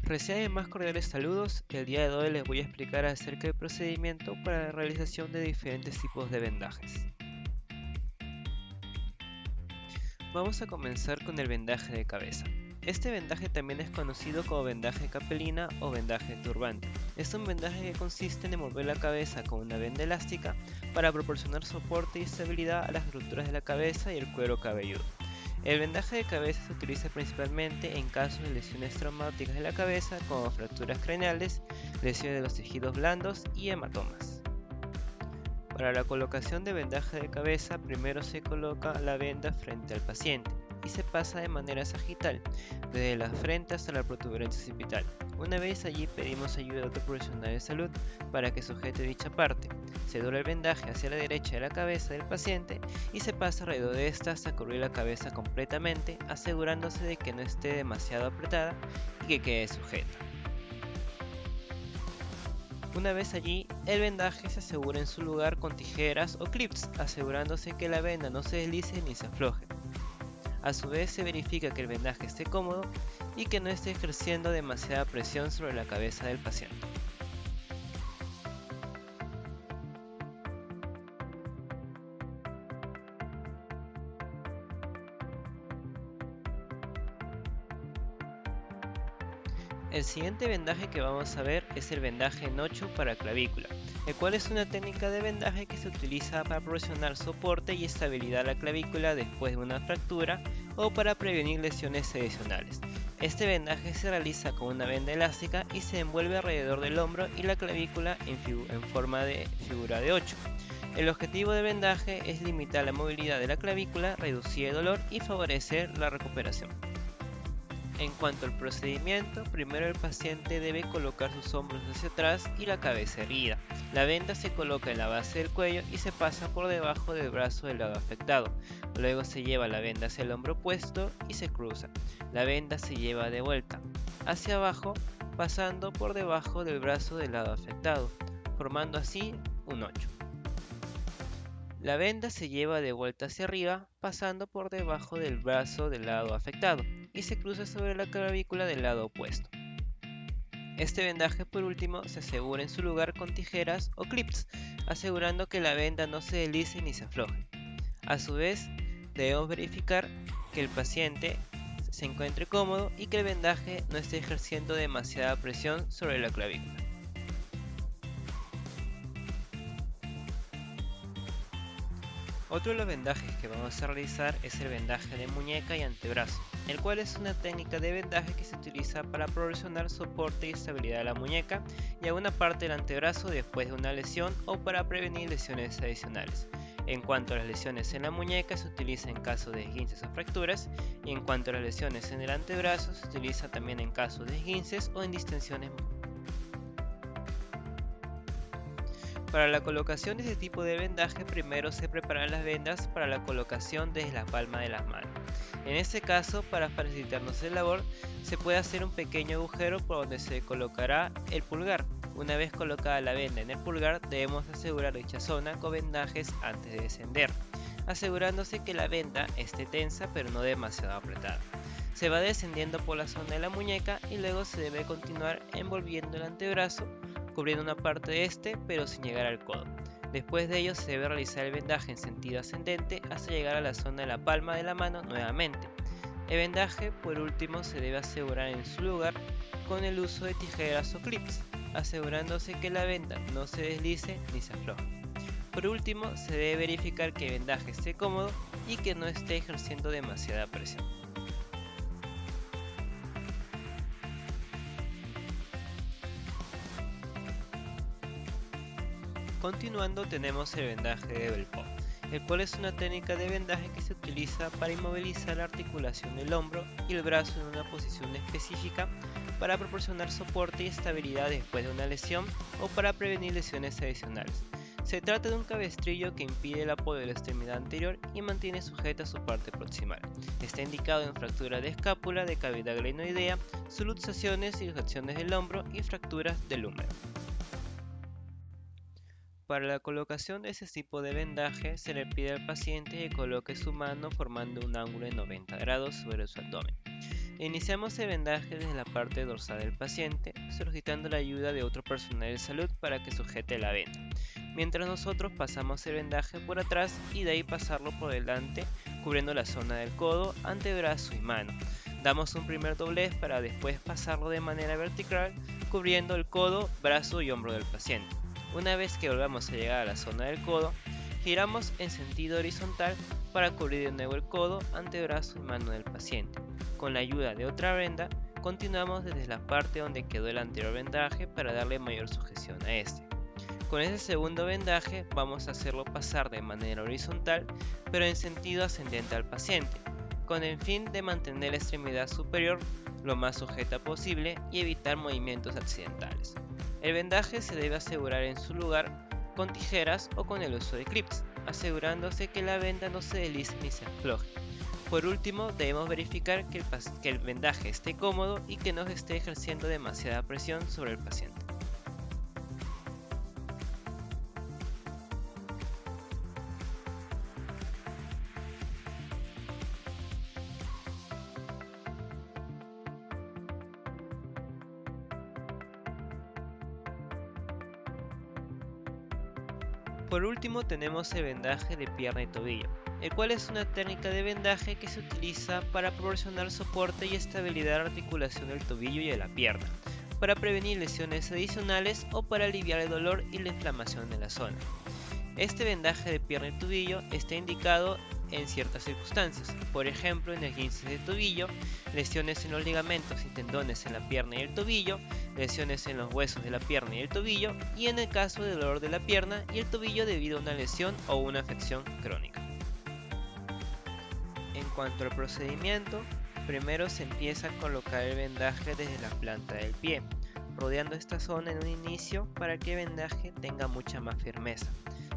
Reciban más cordiales saludos. El día de hoy les voy a explicar acerca del procedimiento para la realización de diferentes tipos de vendajes. Vamos a comenzar con el vendaje de cabeza. Este vendaje también es conocido como vendaje capelina o vendaje turbante. Es un vendaje que consiste en envolver la cabeza con una venda elástica para proporcionar soporte y estabilidad a las estructuras de la cabeza y el cuero cabelludo. El vendaje de cabeza se utiliza principalmente en casos de lesiones traumáticas de la cabeza como fracturas craneales, lesiones de los tejidos blandos y hematomas. Para la colocación de vendaje de cabeza, primero se coloca la venda frente al paciente y se pasa de manera sagital, desde la frente hasta la protuberancia occipital. Una vez allí pedimos ayuda a otro profesional de salud para que sujete dicha parte. Se dobla el vendaje hacia la derecha de la cabeza del paciente y se pasa alrededor de esta hasta cubrir la cabeza completamente, asegurándose de que no esté demasiado apretada y que quede sujeta. Una vez allí, el vendaje se asegura en su lugar con tijeras o clips, asegurándose que la venda no se deslice ni se afloje. A su vez se verifica que el vendaje esté cómodo y que no esté ejerciendo demasiada presión sobre la cabeza del paciente. El siguiente vendaje que vamos a ver es el vendaje en 8 para clavícula, el cual es una técnica de vendaje que se utiliza para proporcionar soporte y estabilidad a la clavícula después de una fractura o para prevenir lesiones adicionales. Este vendaje se realiza con una venda elástica y se envuelve alrededor del hombro y la clavícula en forma de figura de 8. El objetivo del vendaje es limitar la movilidad de la clavícula, reducir el dolor y favorecer la recuperación. En cuanto al procedimiento, primero el paciente debe colocar sus hombros hacia atrás y la cabeza erguida. La venda se coloca en la base del cuello y se pasa por debajo del brazo del lado afectado. Luego se lleva la venda hacia el hombro opuesto y se cruza. La venda se lleva de vuelta hacia abajo, pasando por debajo del brazo del lado afectado, formando así un 8. La venda se lleva de vuelta hacia arriba, pasando por debajo del brazo del lado afectado y se cruza sobre la clavícula del lado opuesto. Este vendaje por último se asegura en su lugar con tijeras o clips, asegurando que la venda no se deslice ni se afloje. A su vez, debemos verificar que el paciente se encuentre cómodo y que el vendaje no esté ejerciendo demasiada presión sobre la clavícula. Otro de los vendajes que vamos a realizar es el vendaje de muñeca y antebrazo, el cual es una técnica de vendaje que se utiliza para proporcionar soporte y estabilidad a la muñeca y a una parte del antebrazo después de una lesión o para prevenir lesiones adicionales. En cuanto a las lesiones en la muñeca, se utiliza en caso de esguinces o fracturas, y en cuanto a las lesiones en el antebrazo, se utiliza también en casos de esguinces o en distensiones. Para la colocación de este tipo de vendaje, primero se preparan las vendas para la colocación desde la palma de las manos. En este caso, para facilitarnos la labor, se puede hacer un pequeño agujero por donde se colocará el pulgar. Una vez colocada la venda en el pulgar, debemos asegurar dicha zona con vendajes antes de descender, asegurándose que la venda esté tensa pero no demasiado apretada. Se va descendiendo por la zona de la muñeca y luego se debe continuar envolviendo el antebrazo, cubriendo una parte de este pero sin llegar al codo. Después de ello se debe realizar el vendaje en sentido ascendente hasta llegar a la zona de la palma de la mano nuevamente. El vendaje por último se debe asegurar en su lugar con el uso de tijeras o clips, asegurándose que la venda no se deslice ni se afloje. Por último se debe verificar que el vendaje esté cómodo y que no esté ejerciendo demasiada presión. Continuando tenemos el vendaje de Belpop, el cual es una técnica de vendaje que se utiliza para inmovilizar la articulación del hombro y el brazo en una posición específica para proporcionar soporte y estabilidad después de una lesión o para prevenir lesiones adicionales. Se trata de un cabestrillo que impide el apoyo de la extremidad anterior y mantiene sujeta su parte proximal. Está indicado en fracturas de escápula, de cavidad glenoidea, subluxaciones y luxaciones del hombro y fracturas del húmero. Para la colocación de este tipo de vendaje, se le pide al paciente que coloque su mano formando un ángulo de 90 grados sobre su abdomen. Iniciamos el vendaje desde la parte dorsal del paciente, solicitando la ayuda de otro personal de salud para que sujete la venda, mientras nosotros pasamos el vendaje por atrás y de ahí pasarlo por delante, cubriendo la zona del codo, antebrazo y mano. Damos un primer doblez para después pasarlo de manera vertical, cubriendo el codo, brazo y hombro del paciente. Una vez que volvamos a llegar a la zona del codo, giramos en sentido horizontal para cubrir de nuevo el codo, antebrazo y mano del paciente. Con la ayuda de otra venda, continuamos desde la parte donde quedó el anterior vendaje para darle mayor sujeción a este. Con ese segundo vendaje vamos a hacerlo pasar de manera horizontal, pero en sentido ascendente al paciente, con el fin de mantener la extremidad superior lo más sujeta posible y evitar movimientos accidentales. El vendaje se debe asegurar en su lugar con tijeras o con el uso de clips, asegurándose que la venda no se deslice ni se afloje. Por último, debemos verificar que el vendaje esté cómodo y que no se esté ejerciendo demasiada presión sobre el paciente. Por último tenemos el vendaje de pierna y tobillo, el cual es una técnica de vendaje que se utiliza para proporcionar soporte y estabilidad a la articulación del tobillo y de la pierna, para prevenir lesiones adicionales o para aliviar el dolor y la inflamación en la zona. Este vendaje de pierna y tobillo está indicado en ciertas circunstancias, por ejemplo en esguinces de tobillo, lesiones en los ligamentos y tendones en la pierna y el tobillo, lesiones en los huesos de la pierna y el tobillo, y en el caso de dolor de la pierna y el tobillo debido a una lesión o una afección crónica. En cuanto al procedimiento, primero se empieza a colocar el vendaje desde la planta del pie, rodeando esta zona en un inicio para que el vendaje tenga mucha más firmeza.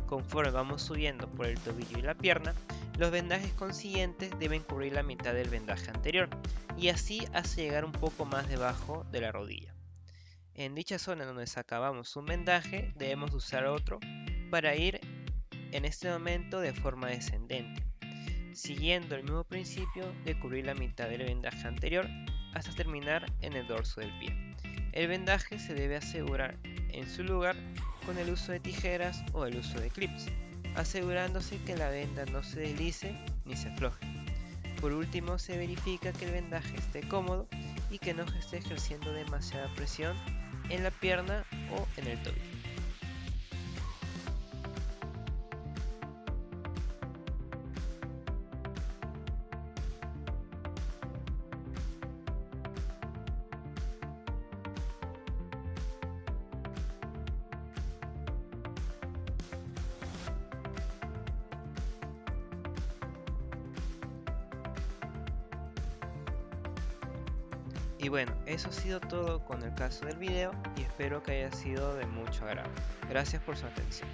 Conforme vamos subiendo por el tobillo y la pierna, los vendajes consiguientes deben cubrir la mitad del vendaje anterior y así hasta llegar un poco más debajo de la rodilla. En dicha zona donde sacábamos un vendaje, debemos usar otro para ir en este momento de forma descendente, siguiendo el mismo principio de cubrir la mitad del vendaje anterior hasta terminar en el dorso del pie. El vendaje se debe asegurar en su lugar con el uso de tijeras o el uso de clips, asegurándose que la venda no se deslice ni se afloje. Por último, se verifica que el vendaje esté cómodo y que no se esté ejerciendo demasiada presión en la pierna o en el tobillo. Y bueno, eso ha sido todo con el caso del video y espero que haya sido de mucho agrado. Gracias por su atención.